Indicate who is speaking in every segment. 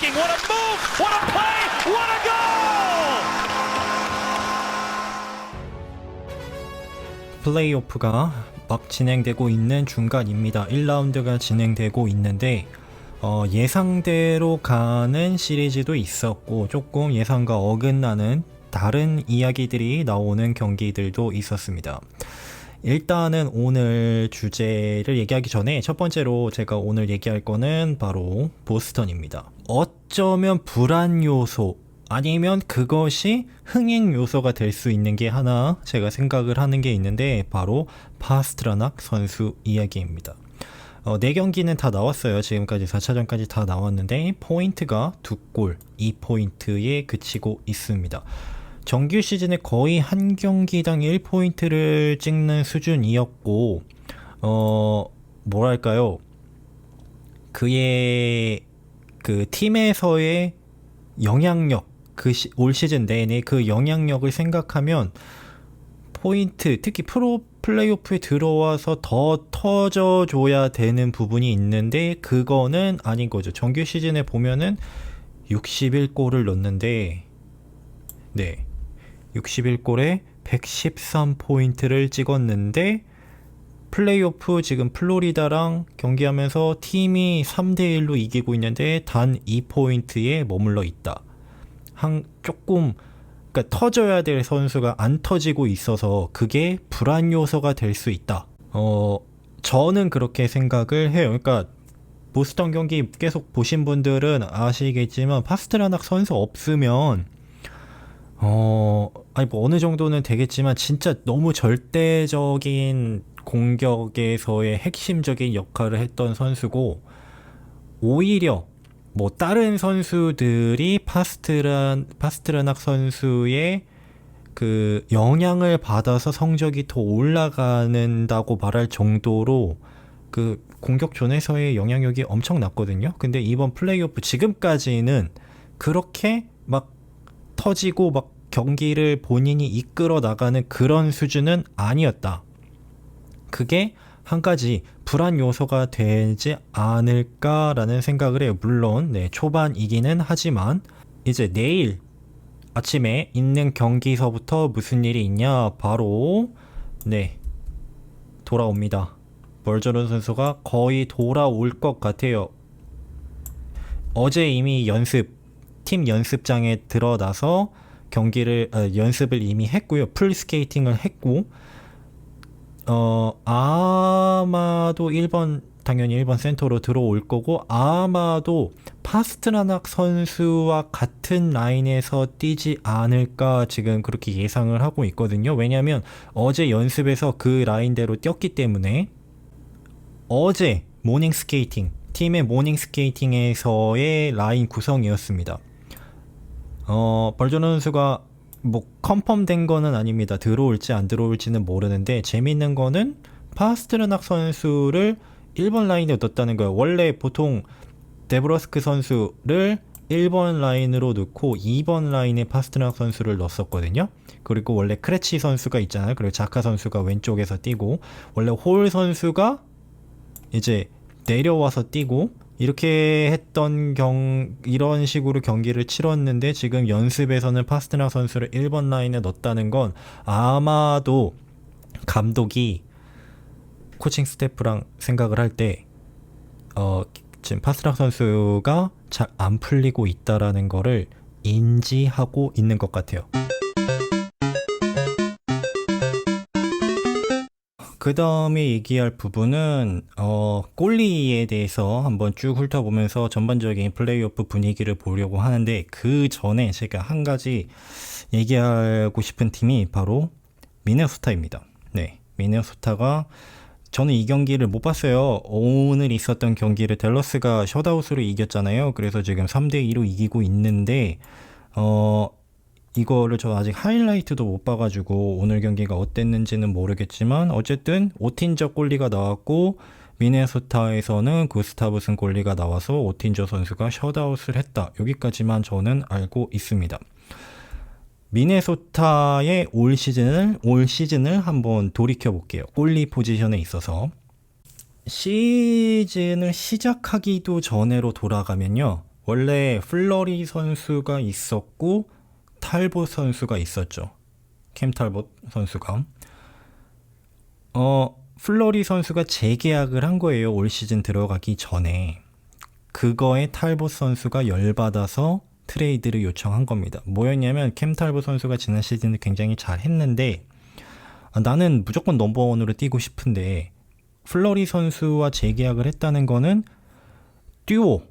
Speaker 1: What a move! What a play! What a goal!
Speaker 2: 플레이오프가 막 진행되고 있는 중간입니다. 1라운드가 진행되고 있는데 예상대로 가는 시리즈도 있었고 조금 예상과 어긋나는 다른 이야기들이 나오는 경기들도 있었습니다. 일단은 오늘 주제를 얘기하기 전에 첫 번째로 제가 오늘 얘기할 거는 바로 보스턴입니다. 어쩌면 불안 요소 아니면 그것이 흥행 요소가 될 수 있는 게 하나 제가 생각을 하는 게 있는데 바로 파스트라낙 선수 이야기입니다. 4경기는 다 나왔어요. 지금까지 4차전까지 다 나왔는데 포인트가 2골 2포인트에 그치고 있습니다. 정규 시즌에 거의 한 경기당 1포인트를 찍는 수준이었고 뭐랄까요, 그의 그 팀에서의 영향력, 올 시즌 내내 그 영향력을 생각하면 포인트, 특히 프로 플레이오프에 들어와서 더 터져줘야 되는 부분이 있는데 그거는 아닌 거죠. 정규 시즌에 보면은 61골을 넣는데 61골에 113포인트를 찍었는데 플레이오프 지금 플로리다랑 경기하면서 팀이 3대1로 이기고 있는데 단 2포인트에 머물러 있다. 조금 그러니까 터져야 될 선수가 안 터지고 있어서 그게 불안 요소가 될 수 있다. 저는 그렇게 생각을 해요. 그러니까 보스턴 경기 계속 보신 분들은 아시겠지만 파스트라낙 선수 없으면 아니 뭐 어느 정도는 되겠지만 진짜 너무 절대적인 공격에서의 핵심적인 역할을 했던 선수고, 오히려 뭐 다른 선수들이 파스트라낙 선수의 그 영향을 받아서 성적이 더 올라가는다고 말할 정도로 그 공격존에서의 영향력이 엄청났거든요. 근데 이번 플레이오프 지금까지는 그렇게 막 터지고 막 경기를 본인이 이끌어 나가는 그런 수준은 아니었다. 그게 한 가지 불안 요소가 되지 않을까라는 생각을 해요. 물론 초반이기는 하지만 이제 내일 아침에 있는 경기서부터 무슨 일이 있냐, 바로 돌아옵니다. 벌저런 선수가 거의 돌아올 것 같아요. 어제 이미 팀 연습장에 들어나서 연습을 이미 했고요. 풀스케이팅을 했고 아마도 당연히 1번 센터로 들어올 거고, 아마도 파스트라낙 선수와 같은 라인에서 뛰지 않을까 지금 그렇게 예상을 하고 있거든요. 왜냐하면 어제 연습에서 그 라인대로 뛰었기 때문에. 어제 팀의 모닝 스케이팅에서의 라인 구성이었습니다. 벌저런 선수가 뭐 컨펌 된 거는 아닙니다. 들어올지 안 들어올지는 모르는데 재밌는 거는 파스트라낙 선수를 1번 라인에 넣었다는 거예요. 원래 보통 데브러스크 선수를 1번 라인으로 넣고 2번 라인에 파스트라낙 선수를 넣었었거든요. 그리고 원래 크레치 선수가 있잖아요. 그리고 자카 선수가 왼쪽에서 뛰고, 원래 홀 선수가 이제 내려와서 뛰고, 이렇게 했던 이런 식으로 경기를 치렀는데 지금 연습에서는 파스트라낙 선수를 1번 라인에 넣었다는 건 아마도 감독이 코칭 스태프랑 생각을 할 때 지금 파스트라낙 선수가 잘 안 풀리고 있다라는 거를 인지하고 있는 것 같아요. 그 다음에 얘기할 부분은 골리에 대해서 한번 쭉 훑어보면서 전반적인 플레이오프 분위기를 보려고 하는데, 그 전에 제가 한 가지 얘기하고 싶은 팀이 바로 미네소타입니다. 미네소타가, 저는 이 경기를 못 봤어요. 오늘 있었던 경기를 댈러스가 셧아웃으로 이겼잖아요. 그래서 지금 3대2로 이기고 있는데 이거를 저 아직 하이라이트도 못 봐가지고 오늘 경기가 어땠는지는 모르겠지만 어쨌든 오틴저 골리가 나왔고, 미네소타에서는 구스타브슨 골리가 나와서 오틴저 선수가 셧아웃을 했다. 여기까지만 저는 알고 있습니다. 미네소타의 올 시즌을 한번 돌이켜 볼게요. 골리 포지션에 있어서 시즌을 시작하기도 전에로 돌아가면요, 원래 플러리 선수가 있었고 탈봇 선수가 있었죠. 캠 탈봇 선수가. 플러리 선수가 재계약을 한 거예요. 올 시즌 들어가기 전에. 그거에 탈봇 선수가 열받아서 트레이드를 요청한 겁니다. 뭐였냐면 캠 탈봇 선수가 지난 시즌에 굉장히 잘했는데 나는 무조건 넘버원으로 뛰고 싶은데 플러리 선수와 재계약을 했다는 거는 듀오,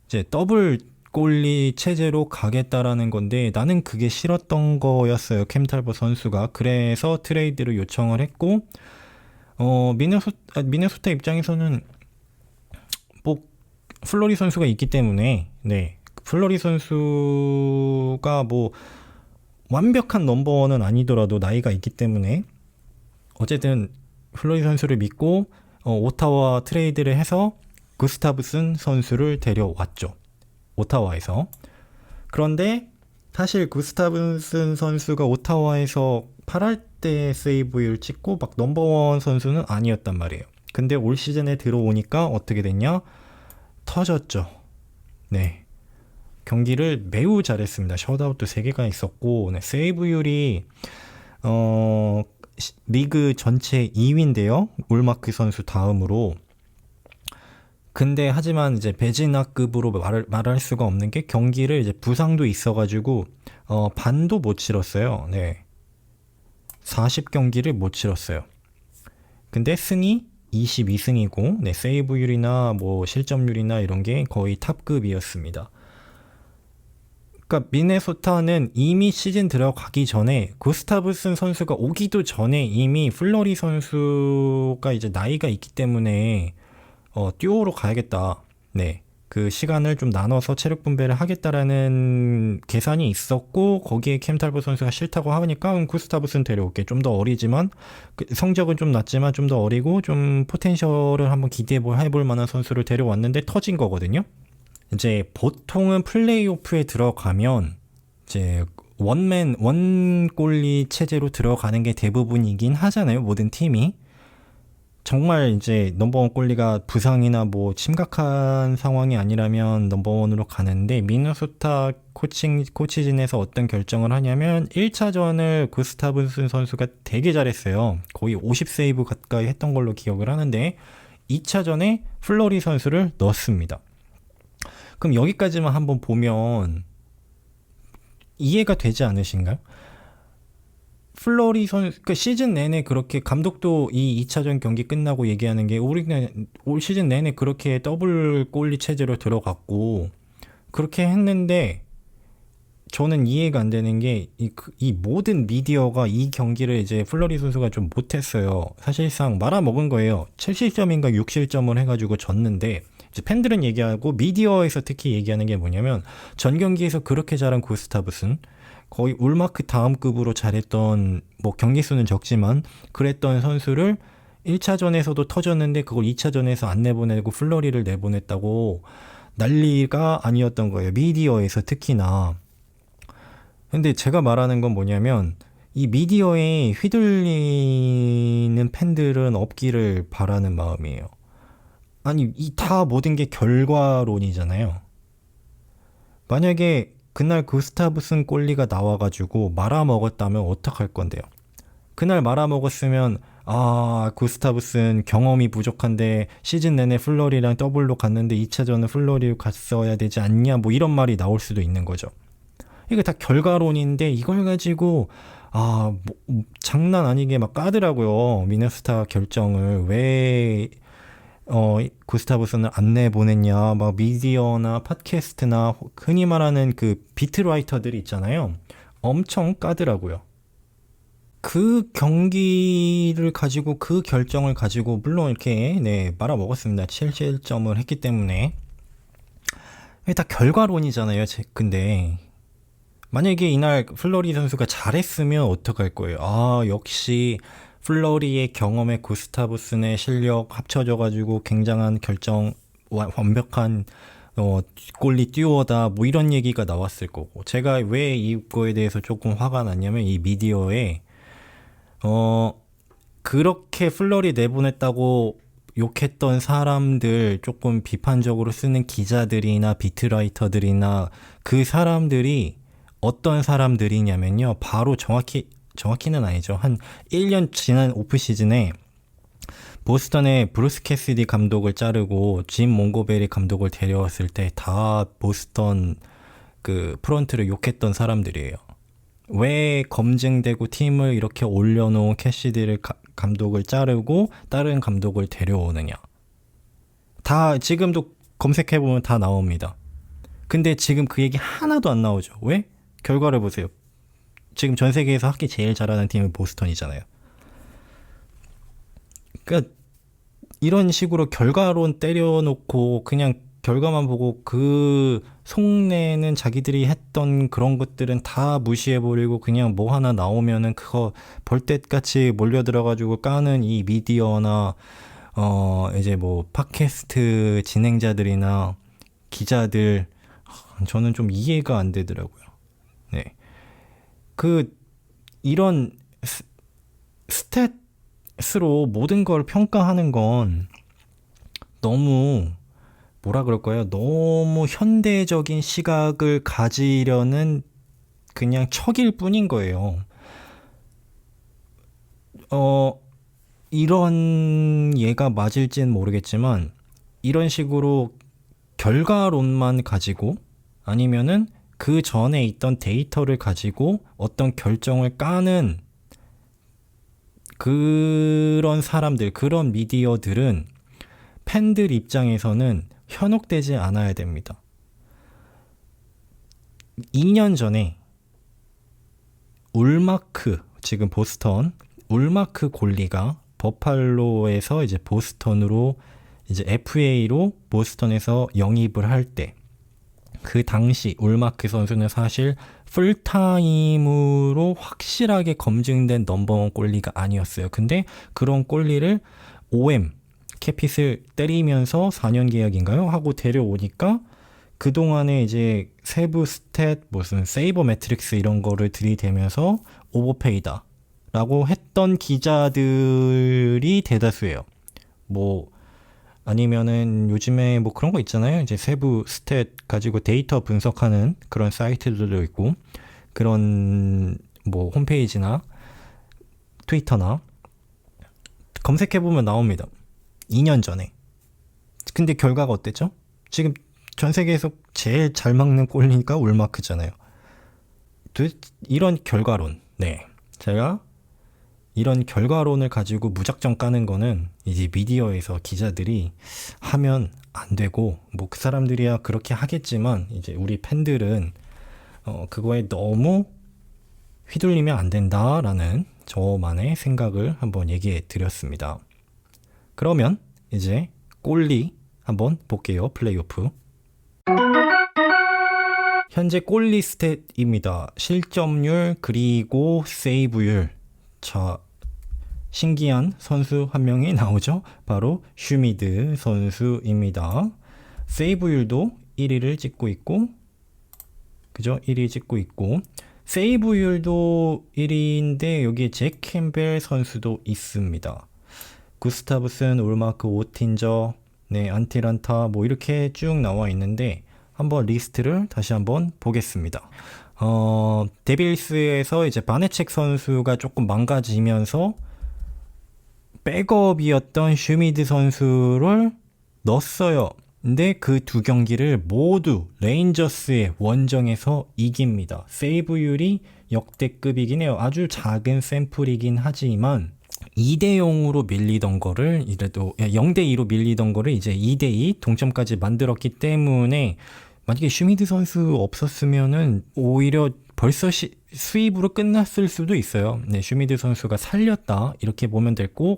Speaker 2: 이제 더블 골리 체제로 가겠다라는 건데 나는 그게 싫었던 거였어요. 캠 탈봇 선수가. 그래서 트레이드를 요청을 했고 미네소타 입장에서는 뭐 플러리 선수가 있기 때문에 네, 플러리 선수가 뭐 완벽한 넘버원은 아니더라도 나이가 있기 때문에 어쨌든 플러리 선수를 믿고 오타와 트레이드를 해서 구스타브슨 선수를 데려왔죠. 오타와에서. 그런데 사실 구스타브슨 선수가 오타와에서 8할 때 세이브율 찍고 막 넘버원 선수는 아니었단 말이에요. 근데 올 시즌에 들어오니까 어떻게 됐냐? 터졌죠. 네. 경기를 매우 잘했습니다. 셧아웃도 3개가 있었고 네, 세이브율이 리그 전체 2위인데요. 울마크 선수 다음으로. 근데 하지만 이제 베지나급으로 말할 수가 없는 게 경기를 이제 부상도 있어가지고 반도 못 치렀어요. 네. 40경기를 못 치렀어요. 근데 승이 22승이고 네, 세이브율이나 뭐 실점률이나 이런 게 거의 탑급이었습니다. 그러니까 미네소타는 이미 시즌 들어가기 전에 구스타브슨 선수가 오기도 전에 이미 플러리 선수가 이제 나이가 있기 때문에 듀오로 가야겠다. 네. 그 시간을 좀 나눠서 체력 분배를 하겠다라는 계산이 있었고 거기에 캠 탈봇 선수가 싫다고 하니까 구스타브슨 데려올게. 좀 더 어리지만 성적은 좀 낮지만 좀 더 어리고 좀 포텐셜을 한번 기대해볼 만한 선수를 데려왔는데 터진 거거든요. 이제 보통은 플레이오프에 들어가면 이제 원골리 체제로 들어가는 게 대부분이긴 하잖아요. 모든 팀이. 정말 이제 넘버원 골리가 부상이나 뭐 심각한 상황이 아니라면 넘버원으로 가는데 미네소타 코치진에서 어떤 결정을 하냐면 1차전을 구스타브슨 선수가 되게 잘했어요. 거의 50세이브 가까이 했던 걸로 기억을 하는데 2차전에 플러리 선수를 넣었습니다. 그럼 여기까지만 한번 보면 이해가 되지 않으신가요? 플러리 선수, 그러니까 시즌 내내 그렇게 감독도 이 2차전 경기 끝나고 얘기하는 게 우리는 올 시즌 내내 그렇게 더블 골리 체제로 들어갔고 그렇게 했는데 저는 이해가 안 되는 게 이 모든 미디어가 이 경기를 이제 플러리 선수가 좀 못했어요. 사실상 말아먹은 거예요. 7실점인가 6실점을 해가지고 졌는데 이제 팬들은 얘기하고 미디어에서 특히 얘기하는 게 뭐냐면 전 경기에서 그렇게 잘한 구스타브슨 거의 울마크 다음급으로 잘했던 뭐 경기 수는 적지만 그랬던 선수를 1차전에서도 터졌는데 그걸 2차전에서 안 내보내고 플러리를 내보냈다고 난리가 아니었던 거예요. 미디어에서 특히나. 근데 제가 말하는 건 뭐냐면 이 미디어에 휘둘리는 팬들은 없기를 바라는 마음이에요. 아니 이 다 모든 게 결과론이잖아요. 만약에 그날 구스타브슨 골리가 나와가지고 말아먹었다면 어떡할 건데요? 그날 말아먹었으면 구스타브슨 경험이 부족한데 시즌 내내 플러리랑 더블로 갔는데 2차전은 플러리로 갔어야 되지 않냐 뭐 이런 말이 나올 수도 있는 거죠. 이게 다 결과론인데 이걸 가지고 장난 아니게 막 까더라고요. 미네소타 결정을 왜 구스타브슨을 안 내보냈냐, 막 미디어나 팟캐스트나 흔히 말하는 그 비트라이터들이 있잖아요. 엄청 까더라고요. 그 경기를 가지고 그 결정을 가지고 물론 이렇게 말아먹었습니다. 7실점을 했기 때문에 이게 다 결과론이잖아요. 근데 만약에 이날 플러리 선수가 잘했으면 어떡할 거예요? 역시 플러리의 경험에 구스타브슨의 실력 합쳐져가지고 굉장한 결정, 완벽한 골리 듀오다 뭐 이런 얘기가 나왔을 거고 제가 왜 이거에 대해서 조금 화가 났냐면 이 미디어에 그렇게 플러리 내보냈다고 욕했던 사람들, 조금 비판적으로 쓰는 기자들이나 비트라이터들이나 그 사람들이 어떤 사람들이냐면요. 바로 정확히는 아니죠. 한 1년 지난 오프 시즌에 보스턴의 브루스 캐시디 감독을 자르고 짐 몽고베리 감독을 데려왔을 때 다 보스턴 그 프런트를 욕했던 사람들이에요. 왜 검증되고 팀을 이렇게 올려놓은 캐시디를 감독을 자르고 다른 감독을 데려오느냐. 다 지금도 검색해보면 다 나옵니다. 근데 지금 그 얘기 하나도 안 나오죠. 왜? 결과를 보세요. 지금 전 세계에서 하기 제일 잘하는 팀은 보스턴이잖아요. 그러니까 이런 식으로 결과론 때려놓고 그냥 결과만 보고 그 속내는 자기들이 했던 그런 것들은 다 무시해버리고 그냥 뭐 하나 나오면은 그거 벌떼같이 몰려들어가지고 까는 이 미디어나 이제 뭐 팟캐스트 진행자들이나 기자들, 저는 좀 이해가 안 되더라고요. 네. 이런 스탯으로 모든 걸 평가하는 건 너무 뭐라 그럴까요? 너무 현대적인 시각을 가지려는 그냥 척일 뿐인 거예요. 이런 예가 맞을지는 모르겠지만 이런 식으로 결과론만 가지고 아니면은 그 전에 있던 데이터를 가지고 어떤 결정을 까는 그런 사람들, 그런 미디어들은 팬들 입장에서는 현혹되지 않아야 됩니다. 2년 전에 울마크, 지금 보스턴 울마크 골리가 버팔로에서 이제 보스턴으로 이제 FA로 보스턴에서 영입을 할 때 그 당시 울마크 선수는 사실 풀타임으로 확실하게 검증된 넘버원 골리가 아니었어요. 근데 그런 골리를 OM 캐핏을 때리면서 4년 계약인가요? 하고 데려오니까 그동안에 이제 세부 스탯, 무슨 세이버 매트릭스 이런 거를 들이대면서 오버페이다 라고 했던 기자들이 대다수예요. 뭐 아니면은 요즘에 뭐 그런 거 있잖아요. 이제 세부 스탯 가지고 데이터 분석하는 그런 사이트들도 있고, 그런 뭐 홈페이지나 트위터나 검색해보면 나옵니다. 2년 전에. 근데 결과가 어땠죠? 지금 전 세계에서 제일 잘 막는 골이니까 울마크잖아요. 이런 결과론. 네. 제가 이런 결과론을 가지고 무작정 까는 거는 이제 미디어에서 기자들이 하면 안 되고, 뭐 그 사람들이야 그렇게 하겠지만 이제 우리 팬들은 그거에 너무 휘둘리면 안 된다라는 저만의 생각을 한번 얘기해 드렸습니다. 그러면 이제 골리 한번 볼게요. 플레이오프. 현재 골리 스탯입니다. 실점률 그리고 세이브율. 자, 신기한 선수 한 명이 나오죠. 바로 슈미드 선수입니다. 세이브율도 1위를 찍고 있고, 그죠? 1위 찍고 있고, 세이브율도 1위인데 여기에 잭 캠벨 선수도 있습니다. 구스타브슨, 울마크, 오틴저, 네, 안티란타 뭐 이렇게 쭉 나와 있는데 한번 리스트를 다시 한번 보겠습니다. 데빌스에서 이제 바네책 선수가 조금 망가지면서 백업이었던 슈미드 선수를 넣었어요. 근데 그 두 경기를 모두 레인저스의 원정에서 이깁니다. 세이브율이 역대급이긴 해요. 아주 작은 샘플이긴 하지만 2대0으로 밀리던 거를 이래도 0대2로 밀리던 거를 이제 2대2 동점까지 만들었기 때문에 만약에 슈미드 선수 없었으면은 오히려 벌써 수입으로 끝났을 수도 있어요. 네, 슈미드 선수가 살렸다 이렇게 보면 될 것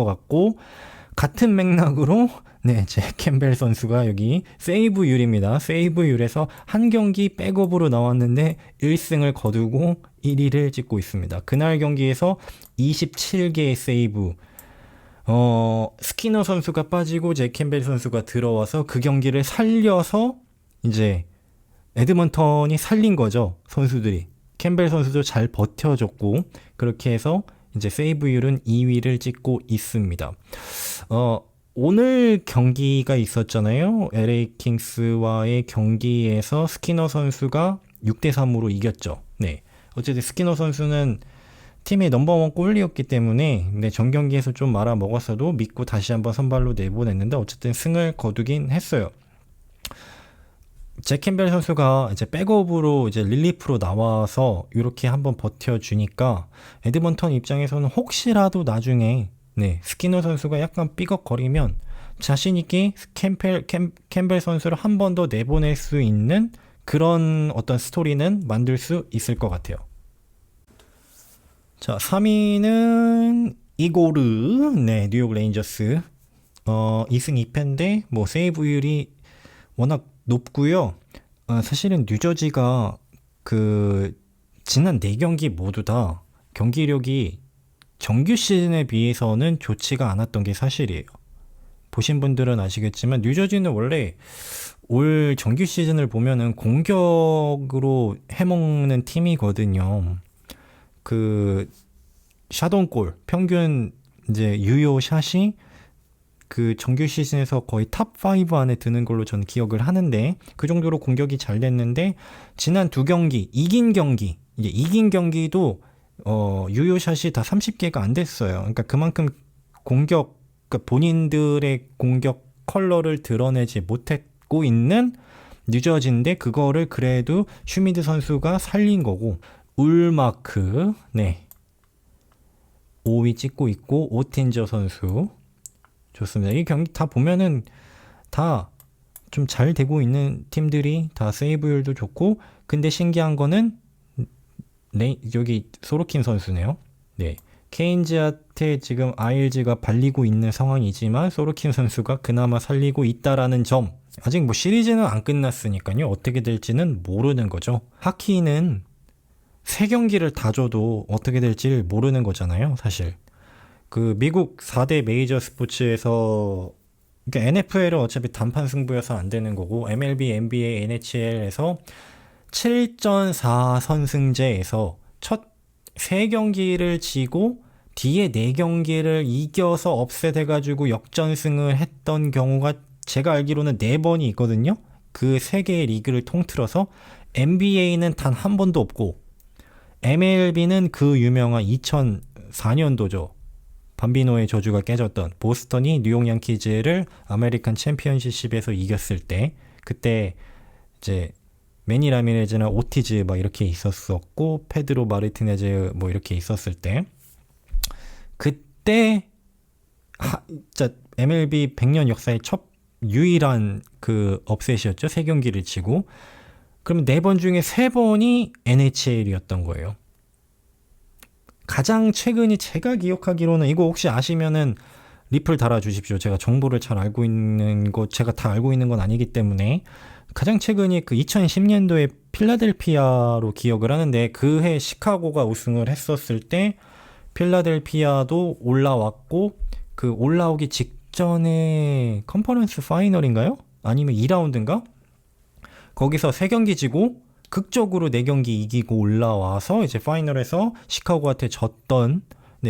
Speaker 2: 같고, 같은 맥락으로 네, 잭 캠벨 선수가 여기 세이브율입니다. 세이브율에서 한 경기 백업으로 나왔는데 1승을 거두고 1위를 찍고 있습니다. 그날 경기에서 27개의 세이브, 스키너 선수가 빠지고 잭 캠벨 선수가 들어와서 그 경기를 살려서 이제 에드먼턴이 살린 거죠. 선수들이. 캠벨 선수도 잘 버텨줬고, 그렇게 해서 이제 세이브율은 2위를 찍고 있습니다. 오늘 경기가 있었잖아요. LA 킹스와의 경기에서 스키너 선수가 6대3으로 이겼죠. 네. 어쨌든 스키너 선수는 팀의 넘버원 골리였기 때문에 전 경기에서 좀 말아 먹었어도 믿고 다시 한번 선발로 내보냈는데 어쨌든 승을 거두긴 했어요. 잭 캠벨 선수가 이제 백업으로 이제 릴리프로 나와서 이렇게 한번 버텨주니까 에드먼턴 입장에서는 혹시라도 나중에 스키너 선수가 약간 삐걱거리면 자신있게 캠벨 선수를 한 번 더 내보낼 수 있는 그런 어떤 스토리는 만들 수 있을 것 같아요. 자, 3위는 이고르, 뉴욕 레인저스. 2승 2패인데, 세이브율이 워낙 높고요. 사실은 뉴저지가 지난 4경기 모두 다 경기력이 정규 시즌에 비해서는 좋지가 않았던 게 사실이에요. 보신 분들은 아시겠지만 뉴저지는 원래 올 정규 시즌을 보면은 공격으로 해먹는 팀이거든요. 샷온골 평균 이제 유효 샷이 정규 시즌에서 거의 탑5 안에 드는 걸로 저는 기억을 하는데 그 정도로 공격이 잘 됐는데 지난 2경기 이긴 경기도 유효 샷이 다 30개가 안 됐어요. 그러니까 그만큼 그러니까 본인들의 공격 컬러를 드러내지 못했고 있는 뉴저지인데 그거를 그래도 슈미드 선수가 살린 거고 울마크 5위 찍고 있고 오틴저 선수 좋습니다. 이 경기 다 보면은 다 좀 잘 되고 있는 팀들이 다 세이브율도 좋고 근데 신기한 거는 여기 소로킨 선수네요. 케인즈한테 지금 아일즈가 발리고 있는 상황이지만 소로킨 선수가 그나마 살리고 있다라는 점. 아직 시리즈는 안 끝났으니까요. 어떻게 될지는 모르는 거죠. 하키는 3경기를 다 줘도 어떻게 될지 모르는 거잖아요, 사실. 미국 4대 메이저 스포츠에서 그러니까 NFL은 어차피 단판 승부여서 안 되는 거고 MLB, NBA, NHL에서 7전 4선승제에서 첫 3경기를 지고 뒤에 4경기를 이겨서 업셋해가지고 역전승을 했던 경우가 제가 알기로는 4번이 있거든요. 그 3개의 리그를 통틀어서 NBA는 단 한 번도 없고 MLB는 그 유명한 2004년도죠. 밤비노의 저주가 깨졌던 보스턴이 뉴욕 양키즈를 아메리칸 챔피언십에서 이겼을 때 그때 이제 매니 라미레즈나 오티즈 이렇게 있었었고 페드로 마르티네즈 이렇게 있었을 때 그때 진짜 MLB 100년 역사의 첫 유일한 업셋이었죠. 3경기를 치고 그러면 4번 중에 3번이 NHL이었던 거예요. 가장 최근이 제가 기억하기로는 이거 혹시 아시면은 리플 달아주십시오. 제가 정보를 잘 알고 있는 거 제가 다 알고 있는 건 아니기 때문에 가장 최근이 2010년도에 필라델피아로 기억을 하는데 그해 시카고가 우승을 했었을 때 필라델피아도 올라왔고 올라오기 직전에 컨퍼런스 파이널인가요? 아니면 2라운드인가? 거기서 3경기 지고 극적으로 4경기 이기고 올라와서 이제 파이널에서 시카고한테 졌던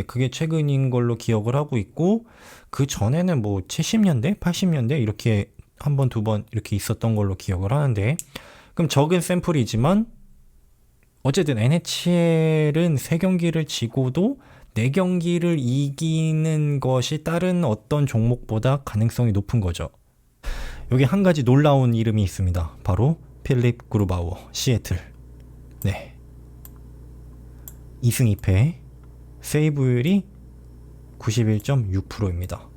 Speaker 2: 그게 최근인 걸로 기억을 하고 있고 그 전에는 70년대, 80년대 이렇게 한 번, 2번 이렇게 있었던 걸로 기억을 하는데 그럼 적은 샘플이지만 어쨌든 NHL은 3경기를 지고도 4경기를 이기는 것이 다른 어떤 종목보다 가능성이 높은 거죠. 여기 한 가지 놀라운 이름이 있습니다. 바로 필립 그루바워, 시애틀. 2승 2패, 세이브율이 91.6%입니다.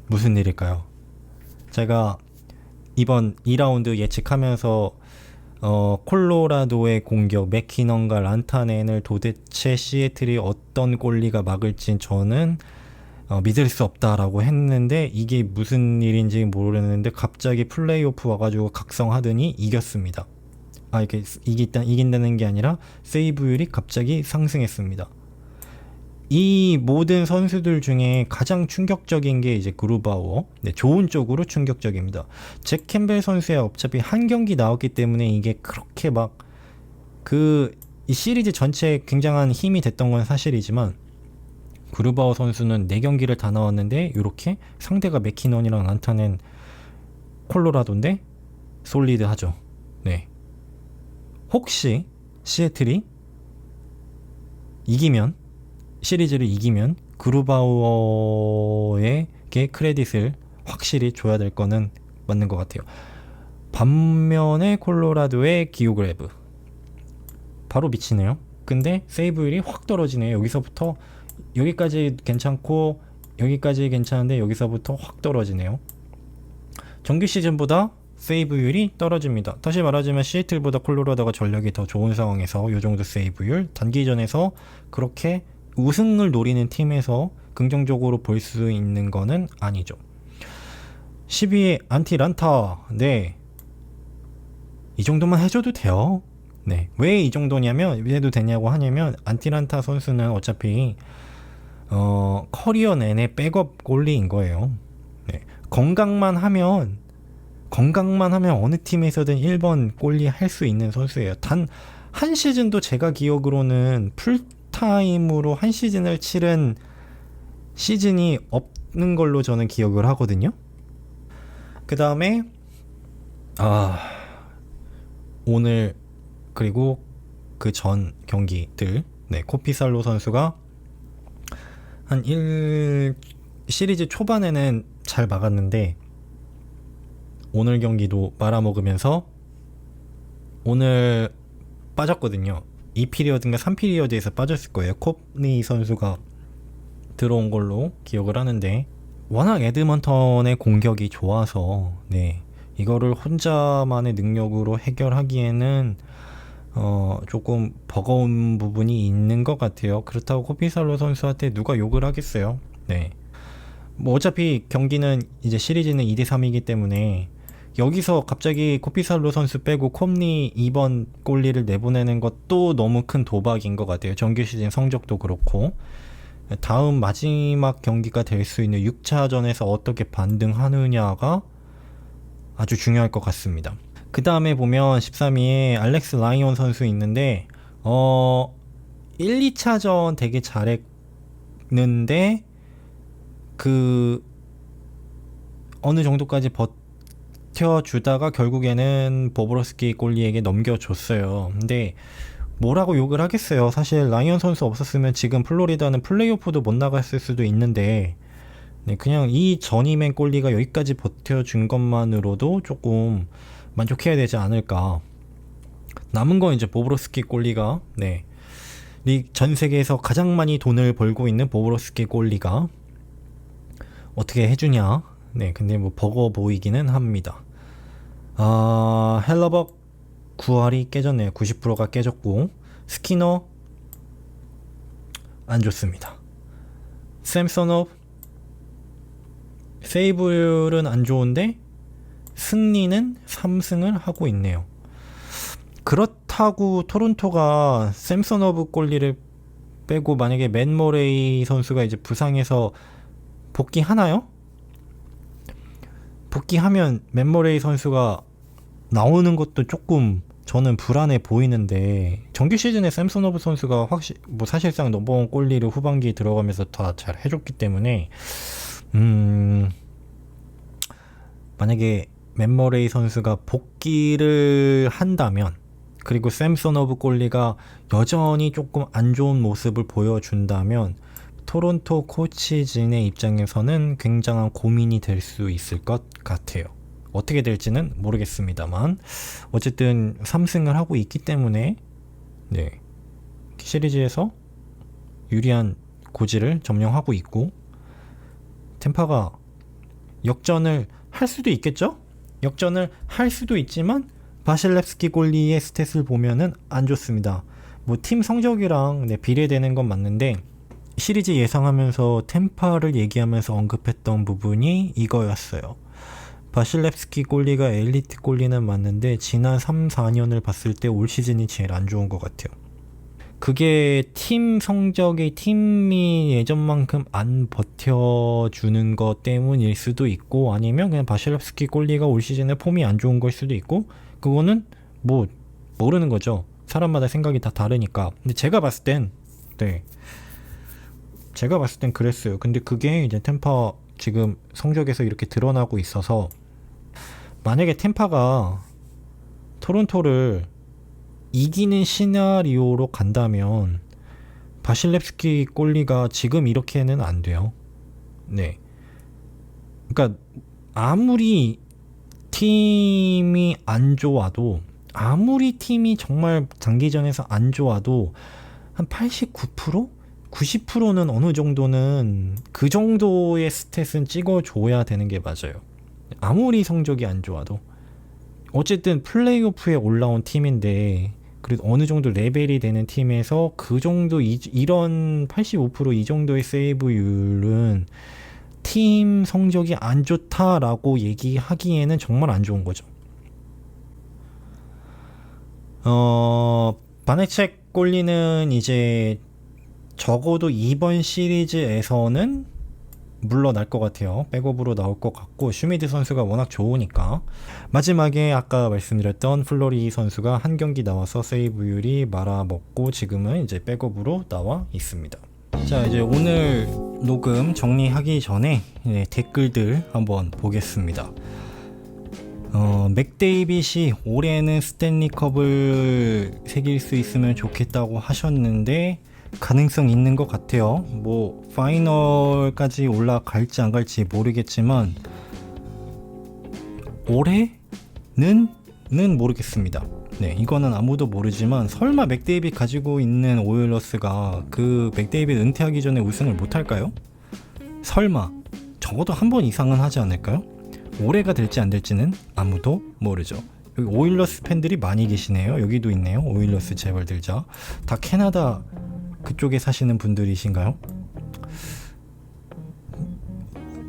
Speaker 2: 무슨 일일까요? 제가 이번 2라운드 예측하면서 콜로라도의 공격 맥키넌과 란타넨을 도대체 시애틀이 어떤 골리가 막을지 저는 믿을 수 없다라고 했는데 이게 무슨 일인지 모르겠는데 갑자기 플레이오프 와가지고 각성하더니 이겼습니다. 이렇게 이긴다는 게 아니라 세이브율이 갑자기 상승했습니다. 이 모든 선수들 중에 가장 충격적인 게 이제 그루바워. 좋은 쪽으로 충격적입니다. 잭 캠벨 선수야 어차피 한 경기 나왔기 때문에 이게 그렇게 이 시리즈 전체에 굉장한 힘이 됐던 건 사실이지만 그루바우 선수는 4경기를 다 나왔는데 이렇게 상대가 맥키넌이랑 난타는 콜로라도인데 솔리드하죠. 네. 혹시 시애틀이 이기면, 시리즈를 이기면 그루바우어에게 크레딧을 확실히 줘야 될 거는 맞는 것 같아요. 반면에 콜로라도의 기오그래브 바로 미치네요. 근데 세이브율이 확 떨어지네요. 여기서부터 여기까지 괜찮고 여기까지 괜찮은데 여기서부터 확 떨어지네요. 정규 시즌보다 세이브율이 떨어집니다. 다시 말하자면 시애틀보다 콜로라도가 전력이 더 좋은 상황에서 이 정도 세이브율, 단기전에서 그렇게 우승을 노리는 팀에서 긍정적으로 볼 수 있는 거는 아니죠. 12위 안티란타. 네, 이 정도만 해줘도 돼요. 네, 왜 이 정도냐면, 해도 되냐고 하냐면, 안티란타 선수는 어차피 커리어 내내 백업 골리인 거예요. 네, 건강만 하면 어느 팀에서든 1번 골리 할 수 있는 선수예요. 단 한 시즌도 제가 기억으로는 풀타임으로 한 시즌을 치른 시즌이 없는 걸로 저는 기억을 하거든요. 그 다음에 오늘 그리고 그 전 경기들, 네, 코피살로 선수가 한 시리즈 초반에는 잘 막았는데 오늘 경기도 말아먹으면서 오늘 빠졌거든요. 2피리어드인가 3피리어드에서 빠졌을 거예요. 콥니 선수가 들어온 걸로 기억을 하는데, 워낙 에드먼턴의 공격이 좋아서 네, 이거를 혼자만의 능력으로 해결하기에는 조금 버거운 부분이 있는 것 같아요. 그렇다고 코피살로 선수한테 누가 욕을 하겠어요. 네, 뭐 어차피 경기는 이제 시리즈는 2대3이기 때문에 여기서 갑자기 코피살로 선수 빼고 콤니 2번 골리를 내보내는 것도 너무 큰 도박인 것 같아요. 정규 시즌 성적도 그렇고 다음 마지막 경기가 될 수 있는 6차전에서 어떻게 반등하느냐가 아주 중요할 것 같습니다. 그 다음에 보면 13위에 알렉스 라이온 선수 있는데 1, 2차전 되게 잘했는데 그 어느 정도까지 버텨주다가 결국에는 보브로스키 골리에게 넘겨줬어요. 근데 뭐라고 욕을 하겠어요. 사실 라이언 선수 없었으면 지금 플로리다는 플레이오프도 못 나갔을 수도 있는데, 네, 그냥 이 전임의 골리가 여기까지 버텨준 것만으로도 조금 만족해야 되지 않을까. 남은 건 이제 보브로스키 골리가, 네, 전 세계에서 가장 많이 돈을 벌고 있는 보브로스키 골리가 어떻게 해주냐. 네, 근데 뭐 버거 보이기는 합니다. 헬러벅 9할이 깨졌네요. 90%가 깨졌고, 스키너 안 좋습니다. 샘소노브 세이브율은 안 좋은데 승리는 3승을 하고 있네요. 그렇다고 토론토가 샘소노브 골리를 빼고 만약에 맨 모레이 선수가 이제 부상해서 복귀하나요? 복귀하면 맨 모레이 선수가 나오는 것도 조금 저는 불안해 보이는데, 정규 시즌에 샘소노브 선수가 사실상 넘버원 골리를 후반기에 들어가면서 다 잘 해줬기 때문에 만약에 맨머레이 선수가 복귀를 한다면, 그리고 샘소노브 골리가 여전히 조금 안 좋은 모습을 보여준다면 토론토 코치진의 입장에서는 굉장한 고민이 될 수 있을 것 같아요. 어떻게 될지는 모르겠습니다만 어쨌든 3승을 하고 있기 때문에 네, 시리즈에서 유리한 고지를 점령하고 있고, 템파가 역전을 할 수도 있겠죠? 역전을 할 수도 있지만 바실렙스키 골리의 스탯을 보면은 안 좋습니다. 뭐 팀 성적이랑 비례되는 건 맞는데, 시리즈 예상하면서 템파를 얘기하면서 언급했던 부분이 이거였어요. 바실렙스키 골리가 엘리트 골리는 맞는데 지난 3, 4년을 봤을 때 올 시즌이 제일 안 좋은 것 같아요. 그게 팀 성적이 팀이 예전만큼 안 버텨주는 것 때문일 수도 있고, 아니면 그냥 바실렙스키 골리가 올 시즌에 폼이 안 좋은 걸 수도 있고, 그거는 뭐 모르는 거죠. 사람마다 생각이 다 다르니까. 근데 제가 봤을 땐 네, 제가 봤을 땐 그랬어요. 근데 그게 이제 템파 지금 성적에서 이렇게 드러나고 있어서 만약에 템파가 토론토를 이기는 시나리오로 간다면 바실렙스키 골리가 지금 이렇게는 안 돼요. 네. 그러니까 아무리 팀이 안 좋아도, 아무리 팀이 정말 장기전에서 안 좋아도 한 89%? 90%는 어느 정도는 그 정도의 스탯은 찍어줘야 되는 게 맞아요. 아무리 성적이 안 좋아도. 어쨌든 플레이오프에 올라온 팀인데 그래도 어느 정도 레벨이 되는 팀에서 그 정도 이런 85% 이 정도의 세이브율은 팀 성적이 안 좋다라고 얘기하기에는 정말 안 좋은 거죠. 바네책 골리는 이제 적어도 이번 시리즈에서는 물러날 것 같아요. 백업으로 나올 것 같고, 슈미드 선수가 워낙 좋으니까. 마지막에 아까 말씀드렸던 플로리 선수가 한 경기 나와서 세이브율이 말아먹고 지금은 이제 백업으로 나와 있습니다. 자, 이제 오늘 녹음 정리하기 전에 댓글들 한번 보겠습니다. 맥데이빗이 올해는 스탠리컵을 새길 수 있으면 좋겠다고 하셨는데 가능성 있는 것 같아요. 뭐 파이널까지 올라갈지 안 갈지 모르겠지만 올해는 모르겠습니다. 네, 이거는 아무도 모르지만 설마 맥데이빗 가지고 있는 오일러스가 그 맥데이빗 은퇴하기 전에 우승을 못할까요? 설마 적어도 한 번 이상은 하지 않을까요? 올해가 될지 안 될지는 아무도 모르죠. 여기 오일러스 팬들이 많이 계시네요. 여기도 있네요. 오일러스 재벌들자. 다 캐나다 그쪽에 사시는 분들이신가요?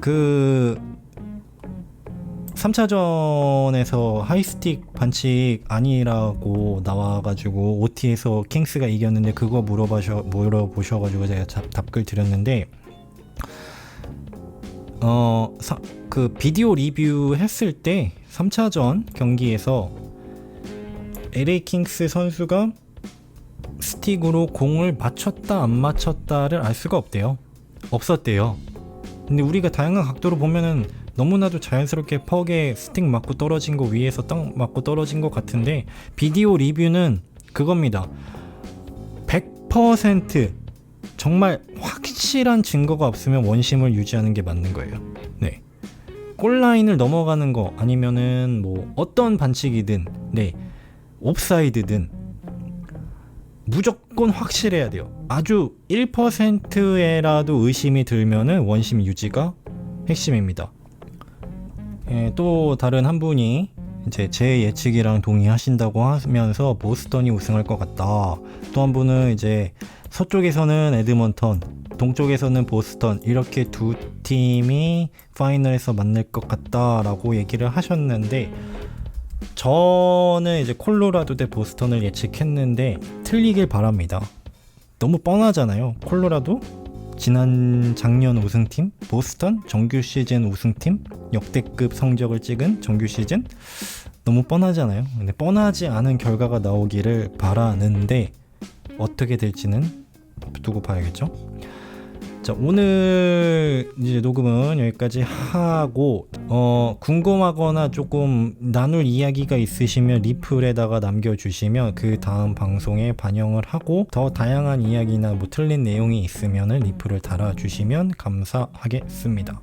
Speaker 2: 그 3차전에서 하이스틱 반칙 아니라고 나와가지고 OT에서 킹스가 이겼는데 그거 물어보셔가지고 제가 답글 드렸는데 그 비디오 리뷰 했을 때 3차전 경기에서 LA 킹스 선수가 스틱으로 공을 맞췄다 안 맞췄다를 알 수가 없었대요. 근데 우리가 다양한 각도로 보면은 너무나도 자연스럽게 퍽에 스틱 맞고 떨어진 거 위에서 땅 맞고 떨어진 것 같은데 비디오 리뷰는 그겁니다. 100% 정말 확실한 증거가 없으면 원심을 유지하는 게 맞는 거예요. 네. 골라인을 넘어가는 거 아니면은 뭐 어떤 반칙이든 네. 옵사이드든 무조건 확실해야 돼요. 아주 1%에라도 의심이 들면은 원심 유지가 핵심입니다. 또 다른 한 분이 이제 제 예측이랑 동의하신다고 하면서 보스턴이 우승할 것 같다. 또 한 분은 이제 서쪽에서는 에드먼턴, 동쪽에서는 보스턴 이렇게 두 팀이 파이널에서 만날 것 같다라고 얘기를 하셨는데 저는 이제 콜로라도 대 보스턴을 예측했는데 틀리길 바랍니다. 너무 뻔하잖아요. 콜로라도 작년 우승팀, 보스턴 정규 시즌 우승팀, 역대급 성적을 찍은 정규 시즌 너무 뻔하잖아요. 근데 뻔하지 않은 결과가 나오기를 바라는데 어떻게 될지는 두고 봐야겠죠. 자, 오늘 이제 녹음은 여기까지 하고 궁금하거나 조금 나눌 이야기가 있으시면 리플에다가 남겨주시면 그 다음 방송에 반영을 하고 더 다양한 이야기나 뭐 틀린 내용이 있으면 리플을 달아주시면 감사하겠습니다.